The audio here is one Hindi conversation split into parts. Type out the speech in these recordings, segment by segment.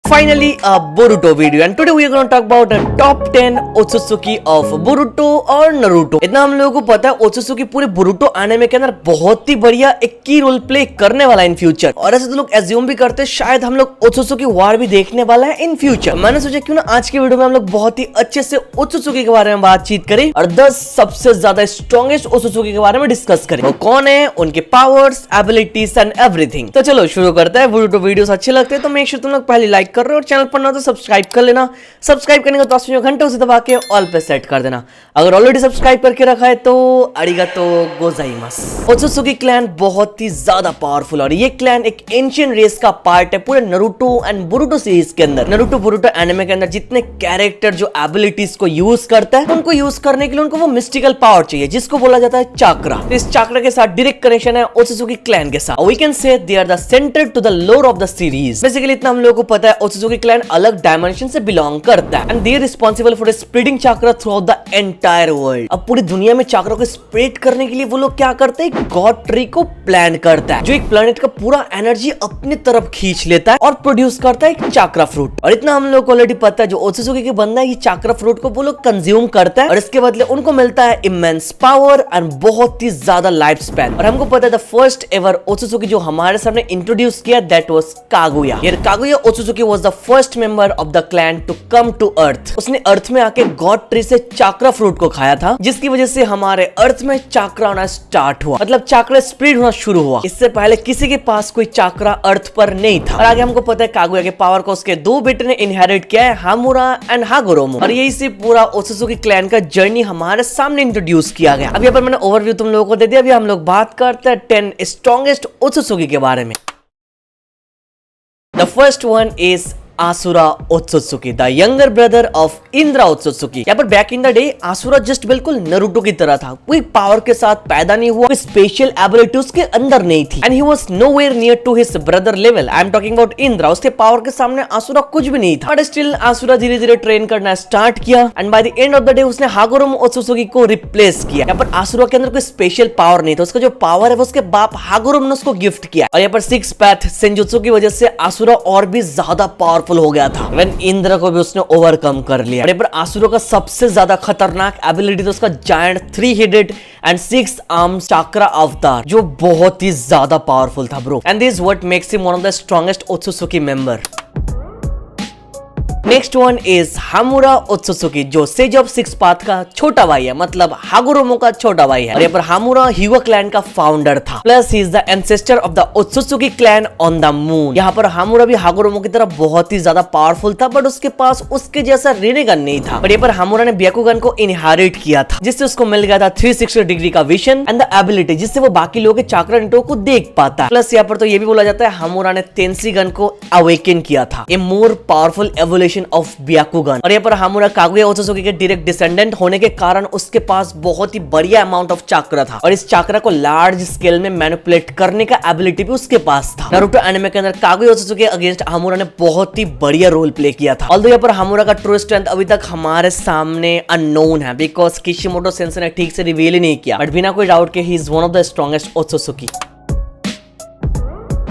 finally a Boruto video and today we are going to talk about the top 10 Otsutsuki of Boruto और Naruto। इतना हम लोगों को पता है ओत्सुत्सुकी पूरे बोरुटो एनिमे के अंदर बहुत ही बढ़िया एक की रोल प्ले करने वाला है इन फ्यूचर, और ऐसे तो लोग एज्यूम भी करते हैं शायद हम लोग ओत्सुत्सुकी वार भी देखने वाला है इन फ्यूचर। मैंने सोचा क्यों ना आज की वीडियो में हम लोग बहुत ही अच्छे से ओत्सुत्सुकी के बारे में बातचीत करें और 10 सबसे ज्यादा स्ट्रॉन्गेस्ट ओत्सुत्सुकी के बारे में डिस्कस करें। वो कौन है, उनके पावर्स, एबिलिटीज एंड एवरीथिंग। तो चलो शुरू करते हैं। बोरुटो वीडियोस अच्छे लगते हैं तो मेक श्योर तुम लोग पहले लाइक कर रहे हो और चैनल पर ना तो सब्सक्राइब कर लेना। सब्सक्राइब करने के बाद जो घंटे उसे दबा के ऑल पे सेट कर देना। अगर ऑलरेडी सब्सक्राइब करके रखा है तो अरिगातो गोजाइमास। ओत्सुत्सुकी क्लैन बहुत ही ज्यादा पावरफुल और ये क्लैन एक एंशिएंट रेस का पार्ट है पूरे नारुतो एंड बोरुटो सीरीज के अंदर। नारुतो बोरुटो एनिमे के अंदर जितने कैरेक्टर जो एबिलिटीज को यूज करता है उनको यूज करने के लिए उनको वो मिस्टिकल पावर चाहिए जिसको बोला जाता है चाक्रा। इस चाक्रा के साथ डायरेक्ट कनेक्शन है ओत्सुत्सुकी क्लैन के साथ। We can say they are the centre to the lore of the series. Basically इतना हम लोगों को पता है ओत्सुत्सुकी क्लैन अलग डायमेंशन से बिलोंग करता है and they are responsible for spreading chakra throughout the entire world. अब पूरी दुनिया में चाक्रा को स्प्रेड करने के लिए वो लोग क्या करते हैं, गॉड ट्री को प्लान करता है जो एक प्लेनेट का पूरा एनर्जी अपनी तरफ खींच लेता है और प्रोड्यूस करता है एक चाक्रा फ्रूट। और इतना हम लोग को ऑलरेडी पता है जो ओत्सुत्सुकी के बंदा है ये चाक्रा फ्रूट को वो लोग कंज्यूम करता है और इसके बदले उनको मिलता है इमेंस पावर एंड बहुत ही ज्यादा लाइफ स्पैन। और हमको पता है द फर्स्ट एवर ओत्सुत्सुकी जो हमारे सामने इंट्रोड्यूस किया दैट वाज कागुया। ये Kaguya Otsutsuki was the first member of the clan to come to earth. उसने अर्थ में आके गॉड ट्री से चाक्रा फ्रूट को खाया था जिसकी वजह से हमारे अर्थ में चाक्रा होना स्टार्ट हुआ, मतलब चाक्रा स्प्रेड होना शुरू हुआ। इससे पहले किसी के पास कोई चाक्रा अर्थ पर नहीं था। और आगे हमको पता है कागुया के पावर को उसके दो बेटे ने इनहेरिट किया है, हामुरा एंड हागोरोमो। और यही से पूरा ओत्सुत्सुकी क्लैन का जर्नी हमारे सामने इंट्रोड्यूस किया गया। अब यहाँ पर मैंने ओवरव्यू तुम लोगों को दे दिया। अभी हम लोग बात करते हैं 10 स्ट्रॉन्गेस्ट ओत्सुत्सुकी के बारे में। The first one is Asura Otsutsuki, the younger brother of Indra Otsutsuki. यहाँ पर back in the day Asura just बिल्कुल नारुतो की तरह था, कोई पावर के साथ पैदा नहीं हुआ, कोई स्पेशल एबिलिटी उसके अंदर नहीं थी and he was nowhere near to his brother level. I am talking about Indra. उसके पावर के सामने आसुरा कुछ भी नहीं था, बट स्टिल आसुरा धीरे धीरे ट्रेन करना स्टार्ट किया and by the end of the day उसने हागोरोमो ओत्सुत्सुकी को रिप्लेस किया। यहाँ पर आसुरा के अंदर कोई स्पेशल पावर नहीं था, उसका जो पावर है वो उसके बाप हागोरोमो ने उसको गिफ्ट किया। और यहाँ पर सिक्स पैथ सेंजुत्सु की वजह से आसुरा और भी ज्यादा पावरफुल हो गया था। इंद्र को भी उसने ओवरकम कर लिया। और आसुरो का सबसे ज्यादा खतरनाक एबिलिटी तो उसका giant 3-headed and 6 arms chakra अवतार जो बहुत ही ज्यादा पावरफुल था bro, and this what makes him one of the strongest Otsutsuki member. Next one is Hamura Otsutsuki जो सेज ऑफ सिक्स पाथ का छोटा भाई है, मतलब हागोरोमो का छोटा भाई है। और यहाँ पर हामुरा हिवा क्लैन का फाउंडर था, plus he is the ancestor of the Otsutsuki clan on the moon. यहाँ पर हामुरा भी हागोरोमो की तरह बहुत ही ज्यादा पावरफुल था, बट उसके पास उसके जैसा रेनेगन नहीं था। पर यहाँ पर हामुरा ने ब्याकुगन को इनहेरिट किया था जिससे उसको मिल गया था 360 डिग्री का विजन एंड द एबिलिटी जिससे वो बाकी लोगों के चाक्रा नेटवर्क को देख पाता है। प्लस यहाँ पर तो ये भी बोला जाता है हामुरा ने तेंसी गन को अवेकन किया था, ए मोर पावरफुल एवोल्यूशन ऑफ ब्याकुगन। और यहाँ पर हामुरा कागुया ओत्सुत्सुकी के डायरेक्ट डिसेंडेंट होने के कारण उसके पास बहुत ही बढ़िया अमाउंट ऑफ चाक्रा था और इस चाक्रा को लार्ज स्केल में मैनिपुलेट करने का एबिलिटी भी उसके पास था। नारुतो एनिमे के अंदर कागुया ओत्सुत्सुकी के अगेंस्ट हामुरा ने बहुत ही बढ़िया रोल प्ले किया था। ऑल्दो यहाँ पर हामुरा का ट्रू स्ट्रेंथ अभी तक हमारे सामने अननोन है बिकॉज किशिमोटो सेंसेई ने ठीक से रिवील ही नहीं किया, बट बिना कोई डाउट के he is one of the strongest Otsutsuki.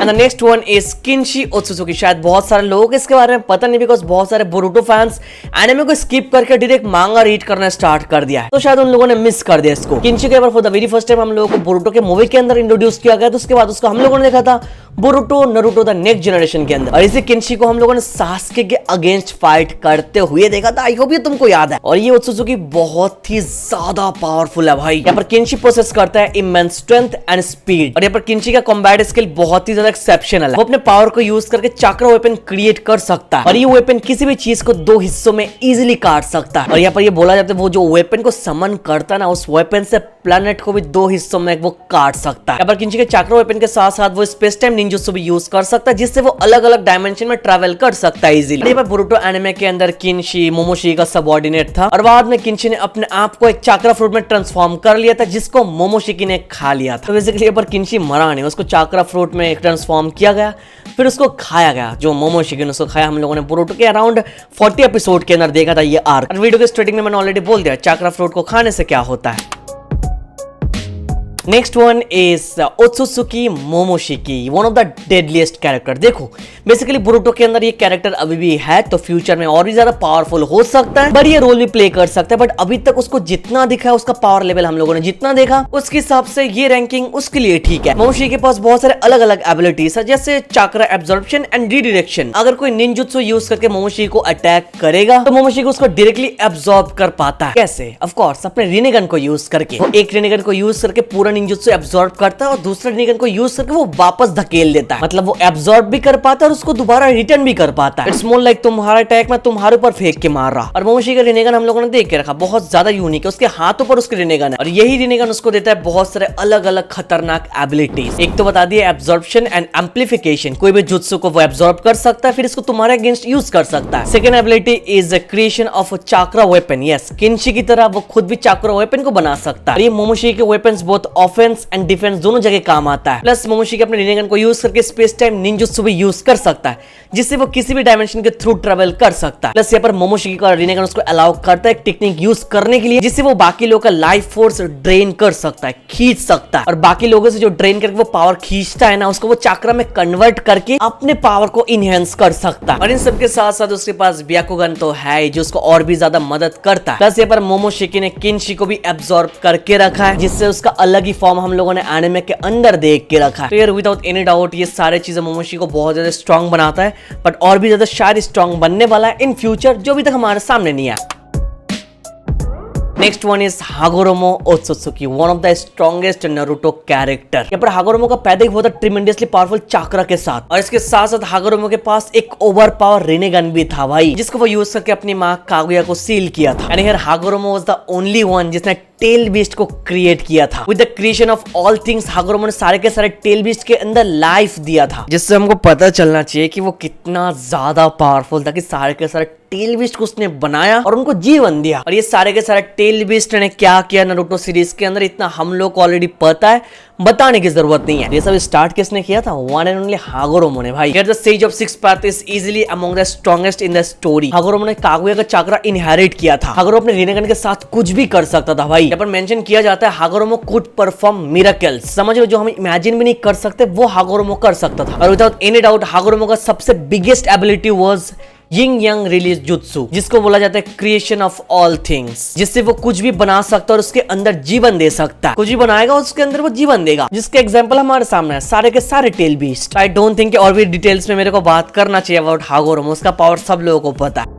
And the next one is Kinshiki Otsutsuki. शायद बहुत सारे लोगों को इसके बारे में पता नहीं बिकॉज बहुत सारे बोरुटो फैंस एनिमे को स्किप करके डायरेक्ट मांगा रीड करना स्टार्ट कर दिया है, तो शायद उन लोगों ने मिस कर दिया इसको। किंशी के बार for the very first time हम लोगों को बोरुटो के मूवी के अंदर इंट्रोड्यूस किया गया, तो उसके बाद उसको हम लोगों ने देखा था Boruto Naruto the next generation के अंदर। और इसी किंशी को हम लोगों ने सासके के अगेंस्ट फाइट करते हुए देखा था। आई होप ये तुमको याद है। और ये ओत्सुत्सुकी बहुत ही ज्यादा पावरफुल है भाई। यहाँ पर किंशी पोसेस करता है इमेंस स्ट्रेंथ एंड स्पीड। और यहाँ पर किंशी का कॉम्बैट स्किल बहुत ही ज्यादा एक्सेप्शनल है। वो अपने पावर को यूज करके चाक्रा वेपन क्रिएट कर सकता है और ये वेपन किसी भी चीज को 2 हिस्सों में इजीली काट सकता है। और यहाँ पर ये बोला जाता है वो जो वेपन को समन करता है ना उस वेपन से प्लैनेट को भी 2 हिस्सों में वो काट सकता है। यहाँ पर किंशी के चाक्रा वेपन के साथ साथ वो स्पेस टाइम निंजुत्सु भी यूज कर सकता है जिससे वो अलग अलग डायमेंशन में ट्रैवल कर सकता है इजीली। यहाँ पर बोरुटो एनिमे के अंदर किंशी मोमोशी का सबऑर्डिनेट था और बाद में किंशी ने अपने आप को एक चाक्रा फ्रूट में ट्रांसफॉर्म कर लिया था जिसको मोमोशिकी ने खा लिया था। तो बेसिकली यहाँ पर किंशी मरा नहीं, उसको चाक्रा फ्रूट में ट्रांसफॉर्म किया गया फिर उसको खाया गया, जो मोमोशिकी ने उसको खाया। हम लोगों ने बोरुटो के अराउंड 40 एपिसोड के अंदर देखा था ये आर्क। वीडियो के स्टार्टिंग में मैंने ऑलरेडी बोल दिया चाक्रा फ्रूट को खाने से क्या होता है। Next one is Otsutsuki Momoshiki, one of the deadliest character. देखो बेसिकली बोरुटो के अंदर ये कैरेक्टर अभी भी है, तो फ्यूचर में और भी ज्यादा पावरफुल हो सकता है, बड़ी रोल भी प्ले कर सकता है, बट अभी तक उसको जितना दिखा है, उसका पावर लेवल हम लोगों ने जितना देखा, उसके हिसाब से ये रैंकिंग उसके लिए ठीक है। मोमोशिकी के पास बहुत सारे अलग अलग एबिलिटीज है, जैसे चाक्रा एब्जॉर्प्शन एंड रीडायरेक्शन। अगर कोई निंजुत्सु यूज करके मोमोशिकी को अटैक करेगा तो मोमोशिकी उसको डायरेक्टली एब्जॉर्ब कर पाता है। कैसे? ऑफ कोर्स अपने रिनेगन को यूज करके। वो एक रिनेगन को यूज करके पूरा निंजुत्सु एब्जॉर्ब करता है और दूसरा रिनेगन को यूज करके वो वापस धकेल देता है। मतलब वो एब्जॉर्ब भी कर पाता है और उसको दोबारा रिटर्न भी कर पाता है। इट्स मोर लाइक तुम्हारा अटैक में तुम्हारे ऊपर फेंक के मार रहा। और मोमोशिकी का रिनेगन हम लोगों ने देख के रखा, बहुत ज्यादा यूनिक है। उसके हाथों पर उसके रिनेगन है और यही रिनेगन उसको देता है बहुत सारे अलग अलग खतरनाक एबिलिटीज। एक तो बता दिया एब्जॉर्प्शन एंड एम्प्लीफिकेशन, कोई भी जुत्सु को वो एब्जॉर्ब कर सकता है, फिर इसको तुम्हारे अगेंस्ट यूज कर सकता है। Second ability is creation of chakra weapon. Yes, Kinshiki की तरह वो खुद भी चाक्रा वेपन को बना सकता है। ये मोमोशिकी के वेपन्स बहुत ऑफेंस एंड डिफेंस दोनों जगह काम आता है। प्लस मोमोशिकी अपने रिनेगन को यूज करके स्पेस टाइम निंजुत्सु भी यूज कर सकता है, जिससे वो किसी भी डायमेंशन के थ्रू ट्रेवल कर सकता है। प्लस यहाँ पर मोमोशिकी का रिनेगन उसको अलाउ करता है एक टेक्निक यूज करने के लिए, जिससे वो बाकी लोगों का लाइफ फोर्स ड्रेन कर सकता है, खींच सकता है। और बाकी लोगों से जो ड्रेन करके वो पावर खींचता है ना, उसको वो चाक्रा में कन्वर्ट करके अपने पावर को इनहेंस कर सकता है। और इन सबके साथ साथ उसके पास ब्याकुगन तो है जो उसको और भी ज्यादा मदद करता है। प्लस यहाँ पर मोमोशिकी ने किंशी को भी एब्जॉर्ब करके रखा है, जिससे उसका अलग ही फॉर्म हम लोगों ने एनिमे के अंदर देख के रखा है। तो यार विदाउट एनी डाउट ये सारे चीजें मोमोशिकी को बहुत ज्यादा स्ट्रॉन्ग बनाता है, बट और भी ज्यादा शायद स्ट्रॉन्ग बनने वाला है इन फ्यूचर, जो अभी तक हमारे सामने नहीं आया। Next one is Hagoromo Otsutsuki, one of the strongest Naruto character. यहाँ पर हागोरोमो का पैदा ही हुआ था ट्रिमेंडसली पावरफुल चाक्रा के साथ, और इसके साथ साथ हागोरोमो के पास एक ओवर पावर रिनेगन भी था भाई, जिसको वो यूज करके अपनी माँ कागुया को सील किया था। And here Hagoromo was the only one जिसने टेल बीस्ट को क्रिएट किया था। With the creation of all things Hagoromo ने सारे के सारे टेल बीस्ट के अंदर लाइफ दिया था, जिससे हमको पता चलना चाहिए कि वो कितना ज्यादा पावरफुल था कि सारे के सारे टेल बीस्ट को उसने बनाया और उनको जीवन दिया। और ये सारे के सारे टेल बीस्ट ने क्या किया नारुतो सीरीज के अंदर, इतना हम लोग को ऑलरेडी पता है, बताने की जरूरत नहीं है। ये सब स्टार्ट किसने किया था? वन एंड ओनली हागोरोमो ने भाई। The sage of six path is easily among the strongest in the story. Hagoromo ने कागुया का चाक्रा इनहेरिट किया था। हागोरोमो अपने रिनेगन के साथ कुछ भी कर सकता था भाई। यहाँ पर मेंशन किया जाता है हागोरोमो कुड परफॉर्म मिरेकल्स। समझ लो, जो हम इमेजिन भी नहीं कर सकते वो हागोरोमो कर सकता था। और विदाउट एनी डाउट हागोरोमो का सबसे biggest ability was Ying Yang release jutsu, जिसको बोला जाता है क्रिएशन ऑफ ऑल थिंग्स, जिससे वो कुछ भी बना सकता है और उसके अंदर जीवन दे सकता है। कुछ भी बनाएगा उसके अंदर वो जीवन देगा, जिसके एग्जांपल हमारे सामने है सारे के सारे tail beast. I don't think और भी डिटेल्स में मेरे को बात करना चाहिए अबाउट हागोरोमो, उसका पावर सब लोगों को पता है।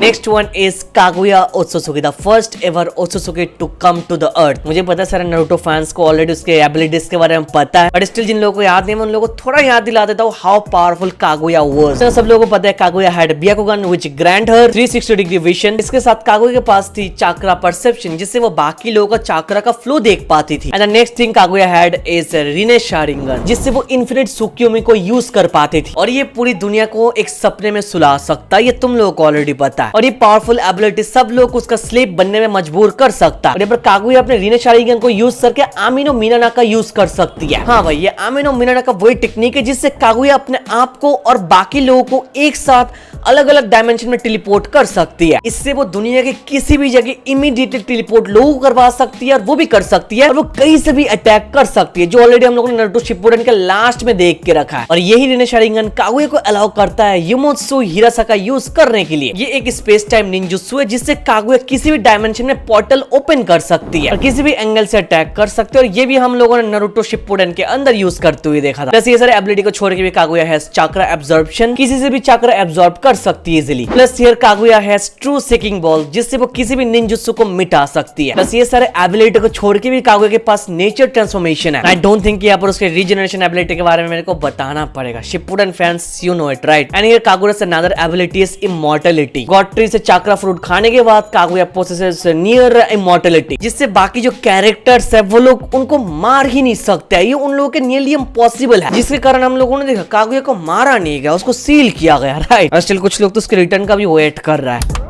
Next one is Kaguya Otsutsuki, the first ever Otsutsuki to come to the earth. मुझे पता है सारे नारुतो फैंस को ऑलरेडी उसके एबिलिटीज के बारे में पता है, बट स्टिल जिन लोगों को याद नहीं, मैं उन लोगों को थोड़ा याद दिला देता हूँ हाउ पावरफुल कागुया वाज। सब लोगों को पता है Kaguya had Byakugan which grant her 360 degree vision. इसके साथ कागुया के पास थी चाक्रा परसेप्शन, जिससे वो बाकी लोगों का चाक्रा का फ्लो देख पाती थी। And the next thing Kaguya had is Rinne Sharingan, जिससे वो इन्फिनिट सुक्योमी को यूज कर पाती थी, और ये पूरी दुनिया को एक सपने में सुला सकता है, ये तुम लोगों को ऑलरेडी पता है। और ये पावरफुल एबिलिटी सब लोग उसका स्लेव बनने में मजबूर कर सकता है। और यहाँ पर कागुया अपने रिने शारिंगन को यूज करके आमिनो मिनाना का यूज कर सकती है। हाँ भाई, ये आमिनो मिनाना का वही टेक्निक है जिससे कागुया अपने आप को और बाकी लोगों को एक साथ अलग अलग डायमेंशन में टेलीपोर्ट कर सकती है। इससे वो दुनिया के किसी भी जगह इमीडिएटली टेलीपोर्ट लोगों को करवा सकती है, और वो भी कर सकती है, और वो कहीं से भी अटैक कर सकती है, जो ऑलरेडी हम लोगों ने नारुतो शिपुडेन के लास्ट में देख के रखा है। और यही रिने शारिंगन कागुया को अलाउ करता है युमोत्सु हिरासाका यूज करने के लिए। ये एक स्पेस टाइम निंजुत्सु है जिससे कागुया किसी भी डायमेंशन में पोर्टल ओपन कर सकती है और किसी भी एंगल से अटैक कर सकती है। और ये भी हम लोगों ने नारुतो शिपुडेन के अंदर यूज करते हुए देखा था। प्लस ये सारे एबिलिटी को छोड़ के भी कागुया हैज चाक्रा एब्जॉर्प्शन, किसी से भी चाक्रा एब्जॉर्ब कर सकती है easily. Plus here Kaguya has true seeking ball, जिससे वो किसी भी निंजुत्सु को मिटा सकती है। प्लस ये सारे एबिलिटी को छोड़ के भी कागुया के पास नेचर ट्रांसफॉर्मेशन है। आई डोंट थिंक यहाँ पर उसके रीजनरेशन एबिलिटी के बारे में मेरे को बताना पड़ेगा। Shippuden fans you know it right. And here कागुया's another ability is immortality। God tree से चाक्रा फ्रूट खाने के बाद कागुया possesses near immortality, जिससे बाकी जो कैरेक्टर्स है वो लोग उनको मार ही नहीं सकते। ये उन लोगों के नियरली इम्पॉसिबल है, जिसके कारण हम लोगों ने देखा कागुया को मारा नहीं गया, उसको सील किया गया, राइट। स्टिल कुछ लोग तो उसके रिटर्न का भी वेट कर रहा है।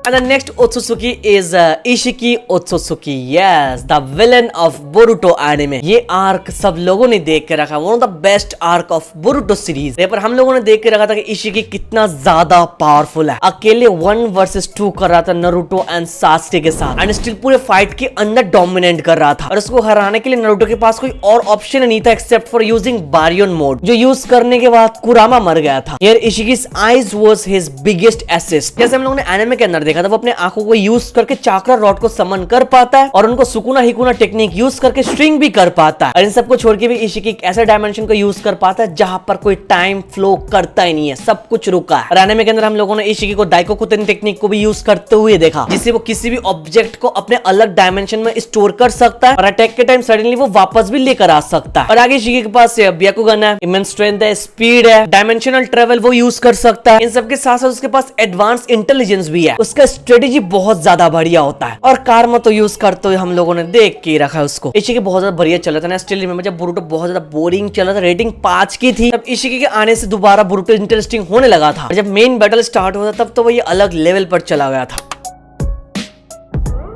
And the next Otsutsuki is Ishiki Otsutsuki. Yes, the villain of Boruto anime. ये आर्क सब लोगों ने देख के रखा, one of the best arc of Boruto series. यहाँ पर हम लोगों ने देख के रखा था कि इशिकी कितना ज्यादा पावरफुल है, अकेले 1 vs 2 कर रहा था नरूटो एंड सास्के के साथ, एंड स्टिल पूरे फाइट के अंदर डोमिनेट कर रहा था, और उसको हराने के लिए नरूटो के पास कोई और ऑप्शन नहीं था except for using baryon mode, जो यूज करने के बाद कुरामा मर गया था। Here Ishiki's eyes was his biggest assist. जैसे हम लोगों ने एनिमे के अंदर देखा था, वो अपने आंखों को यूज करके चाक्रा रॉड को समन कर पाता है और उनको सुकुना हिकुना टेक्निक यूज करके स्ट्रिंग भी कर पाता है, और इन सबको छोड़ के भी इशिकी एक ऐसा डायमेंशन को यूज कर पाता है जहां पर कोई टाइम फ्लो करता ही नहीं है, सब कुछ रुका है। और एनिमे के अंदर हम लोगों ने इशिकी को दाइकोकुतेन टेक्निक को भी यूज करते हुए देखा, जिससे वो किसी भी ऑब्जेक्ट को अपने अलग डायमेंशन में स्टोर कर सकता है और अटैक के टाइम सडनली वो वापस भी लेकर आ सकता है। और आगे इशिकी के पास ब्याकुगन है, इमेंस स्ट्रेंथ है, स्पीड है, डायमेंशनल ट्रेवल वो यूज कर सकता है। इन सबके साथ साथ उसके पास एडवांस इंटेलिजेंस भी है, उसका स्ट्रेटेजी बहुत ज्यादा बढ़िया होता है, और कार्मा तो यूज करते हुए हम लोगों ने देख के रखा है उसको। इशिकी बहुत ज्यादा बढ़िया चल रहा था। स्टिल रिमेंबर जब बोरुटो बहुत ज्यादा बोरिंग चल रहा था, रेटिंग 5 की थी, तब इशिकी के आने से दोबारा बोरुटो इंटरेस्टिंग होने लगा था, और जब मेन बैटल स्टार्ट हुआ था तब तो वो ये अलग लेवल पर चला गया था।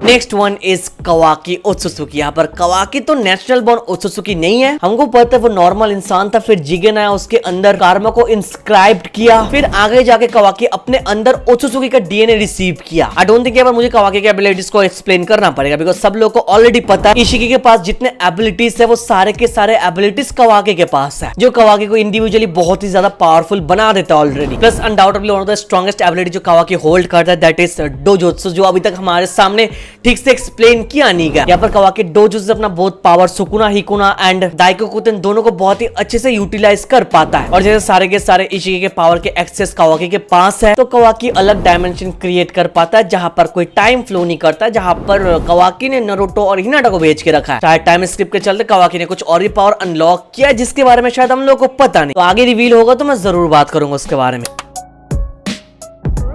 Next one is Kawaki Otsutsuki. यहाँ पर कवाकी तो नेशनल बॉर्न ओत्सुत्सुकी नहीं है, हमको पता है वो नॉर्मल इंसान था, फिर जिगेन आया, उसके अंदर कार्मा को इंस्क्राइब्ड किया, फिर आगे जाके कवाकी अपने अंदर ओत्सुत्सुकी का डीएनए रिसीव किया। आई डोंट थिंक यहाँ पर मुझे कवाकी के एबिलिटीज को एक्सप्लेन करना पड़ेगा, बिकॉज सब लोग को ऑलरेडी पता है इशिकी के पास जितने एबिलिटीज है वो सारे के सारे एबिलिटीज कवाकी के पास है, जो कवाकी को इंडिविजुअली बहुत ही ज्यादा पावरफुल बना देता है already. Plus undoubtedly one of the strongest ability जो कवाकी होल्ड करता है दैट इज डोजोत्सु, जो अभी तक हमारे सामने ठीक से एक्सप्लेन किया नहीं गया। यहाँ पर कवाकी डोजो से अपना बहुत पावर सुकुना हिकुना एंड दाइकोकुतेन दोनों को बहुत ही अच्छे से यूटिलाइज कर पाता है, और जैसे सारे के सारे इशिकी के पावर के एक्सेस कवाकी के पास है, तो कवाकी अलग डायमेंशन क्रिएट कर पाता है जहां पर कोई टाइम फ्लो नहीं करता, जहां पर कवाकी ने नारुतो और हिनाटा को भेज के रखा है। शायद टाइम स्क्रिप्ट के चलते कवाकी ने कुछ और भी पावर अनलॉक किया, जिसके बारे में शायद हम लोग को पता नहीं, तो आगे रिवील होगा तो मैं जरूर बात करूंगा उसके बारे में।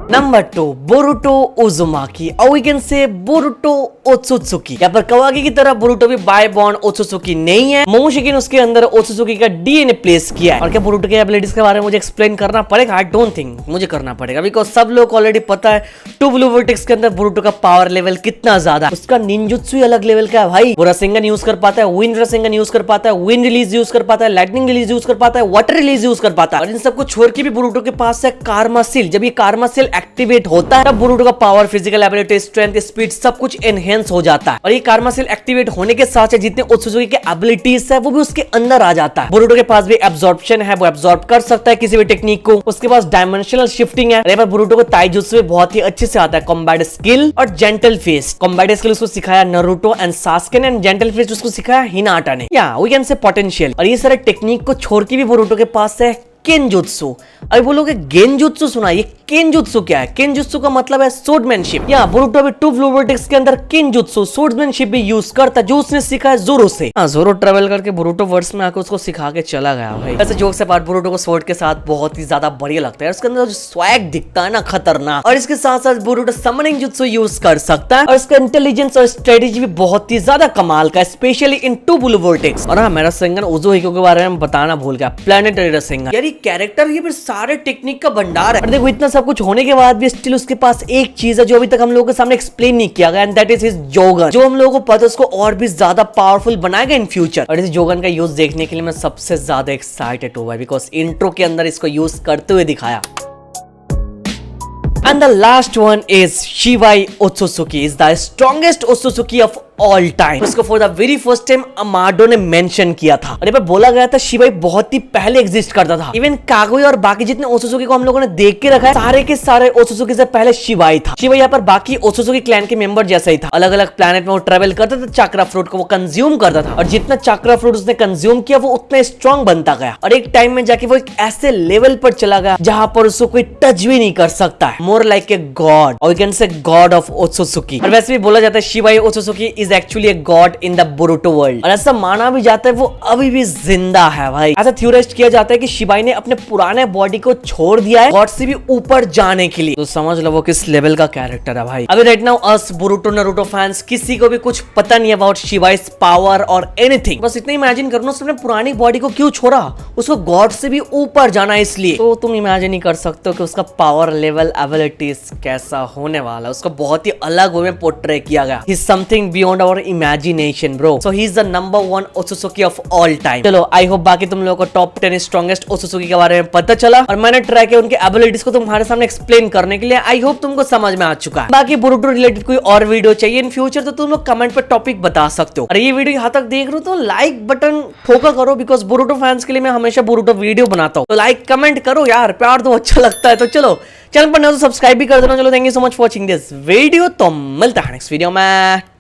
नंबर 2 बोरुटो उजुमाकी, और वी कैन से बोरुटो ओत्सुत्सुकी। यहाँ पर कवाकी की तरह बोरुटो भी बाय बॉर्न ओत्सुत्सुकी नहीं है, मोमोशिकी ने उसके अंदर ओत्सुत्सुकी का डीएनए प्लेस किया है। और क्या बोरुटो के एबिलिटीज के बारे में मुझे एक्सप्लेन करना पड़ेगा? आई डोंट थिंक मुझे करना पड़ेगा, बिकॉज सब लोग को ऑलरेडी पता है टू ब्लू वर्टेक्स के अंदर बोरुटो का पावर लेवल कितना ज्यादा है। उसका निंजुत्सु ही अलग लेवल का है भाई, वो रसेंगन यूज कर पाता है, विंड रसेंगन यूज कर पाता है, विंड रिलीज यूज कर पाता है, लाइटनिंग रिलीज यूज कर पाता है, वाटर रिलीज यूज कर पाता है, और इन सबको छोड़ के भी बोरुटो के पास है कार्मा सील। जब ये कार्मा सील एक्टिवेट होता है तब बोरुटो का power, physical ability, strength, speed सब कुछ एनहेंस हो जाता है, और ये कार्मा सेल एक्टिवेट होने के साथ जितने ओत्सुत्सुकी के एबिलिटीज है वो भी उसके अंदर आ जाता है। बोरुटो के पास भी एब्जॉर्प्शन है, वो एब्जॉर्ब कर सकता है किसी भी टेक्निक को, उसके पास डायमेंशनल शिफ्टिंग है। अरे बोरुटो को ताइजुत्सु बहुत ही अच्छे से आता है, कॉम्बैट स्किल और जेंटल फेस। कॉम्बैट स्किल उसको सिखाया नारुतो एंड सास्के ने, एंड जेंटल फेस उसको सिखाया हिनाटा ने। या वी कैन से पोटेंशियल, और ये सारे टेक्निक को छोड़ के भी बोरुटो के पास है केनजुत्सु। अभी बोलोगे गेनजुत्सु सुना, ये केनजुत्सु क्या है? केनजुत्सु का मतलब है सोर्डमैनशिप। या बोरुटो अभी टू ब्लू वर्टेक्स के अंदर केनजुत्सु सोर्डमैनशिप भी यूज करता है, जो उसने सीखा है जोरो से। हाँ, जोरो ट्रेवल करके बोरुटो वर्ड्स में आकर उसको सिखा के चला गया भाई। ऐसे जोक से पार्ट बोरुटो को स्वॉर्ड के साथ बहुत ही ज्यादा बढ़िया लगता है, उसके अंदर जो स्वैग दिखता है ना खतरनाक, और इसके साथ साथ बोरुटो समनिंग जुत्सु यूज कर सकता है, और इसका इंटेलिजेंस और स्ट्रेटेजी भी बहुत ही ज्यादा कमाल का है, specially in two blue vortex. और हाँ, मेरा रसेंगन उज़ुहिको के बारे में बताना भूल गया, प्लैनेटरी रसेंगन। यार ये कैरेक्टर ये फिर सारे टेक्निक का भंडार है, और देखो इतना सब कुछ होने के बाद भी स्टिल उसके पास एक चीज है जो अभी तक हम लोगों के सामने एक्सप्लेन नहीं किया गया, एंड दैट इज हिज जोगन, जो हम लोगों को पता है उसको और भी ज्यादा पावरफुल बनाएगा इन फ्यूचर। और इस जोगन का यूज देखने के लिए मैं सबसे ज्यादा एक्साइटेड हुआ, बिकॉज इंट्रो के अंदर इसको यूज करते हुए दिखाया। And the last one is Shivai Otsutsuki, is the strongest Otsutsuki of all time. उसको for the very first time Amado ने मेंशन किया था, और ये पे बोला गया था शिवाई बहुत ही पहले एग्जिस्ट करता था। इवन कागुया और बाकी जितने ओत्सुत्सुकी को हम लोगों ने देख के रखा है, सारे के सारे ओत्सुत्सुकी से पहले शिवाई था। शिवाई यहाँ पर बाकी ओत्सुत्सुकी क्लैन के मेंबर जैसा ही था, अलग अलग प्लैनेट में वो ट्रेवल करता था, चाक्रा फ्रूट को वो कंज्यूम करता था, और जितना चाक्रा फ्रूट उसने कंज्यूम किया वो उतना स्ट्रॉन्ग बनता गया, और एक टाइम में जाके वो एक ऐसे लेवल पर चला गया जहां पर उसको कोई टच भी नहीं कर सकता है, मोर लाइक ए गॉड, और we can say god of Otsutsuki. और वैसे भी बोला जाता है Shibai Otsutsuki is actually a god in the Boruto world और ऐसा माना भी जाता है वो अभी भी जिंदा है भाई। ऐसा थ्योराइज किया जाता है कि शिबाई ने अपने पुराने बॉडी को छोड़ दिया है गॉड से भी ऊपर जाने के लिए। तो समझ लो वो किस लेवल का कैरेक्टर है भाई। अभी राइट नाउ अस बोरुटो नारुतो फैंस किसी को भी कुछ पता नहीं अबाउट शिबाइस पावर और एनीथिंग। बस इतना इमेजिन करो ना उसने पुरानी बॉडी को क्यों छोड़ा, उसको गॉड से भी ऊपर जाना इसलिए। तो तुम इमेजिन ही कर सकते हो कि उसका पावर लेवल एबिलिटीज कैसा होने वाला है। उसको बहुत ही अलग वे में पोर्ट्रे किया गया। He is something beyond our imagination bro. So he is the number 1 Otsutsuki of all time. चलो आई होप बाकी तुम लोगों को टॉप 10 स्ट्रॉन्गेस्ट ओत्सुसुकी के बारे में पता चला और मैंने ट्राई किया उनके एबिलिटीज को तुम्हारे सामने एक्सप्लेन करने के लिए। आई होप तुमको समझ में आ चुका है। बाकी बोरुटो रिलेटेड कोई और वीडियो चाहिए इन फ्यूचर तो तुम लोग कमेंट पर टॉपिक बता सकते हो। और ये वीडियो यहाँ तक देख रहे हो तो लाइक बटन ठोका करो बिकॉज बोरुटो फैंस के लिए मैं हमेशा बोरुटो वीडियो बनाता हूँ। तो लाइक कमेंट करो यार, प्यार तो अच्छा लगता है। तो चलो चैनल पर ना तो सब्सक्राइब भी कर देना। चलो thank you so much for watching this video. तो मिलता है नेक्स्ट वीडियो में।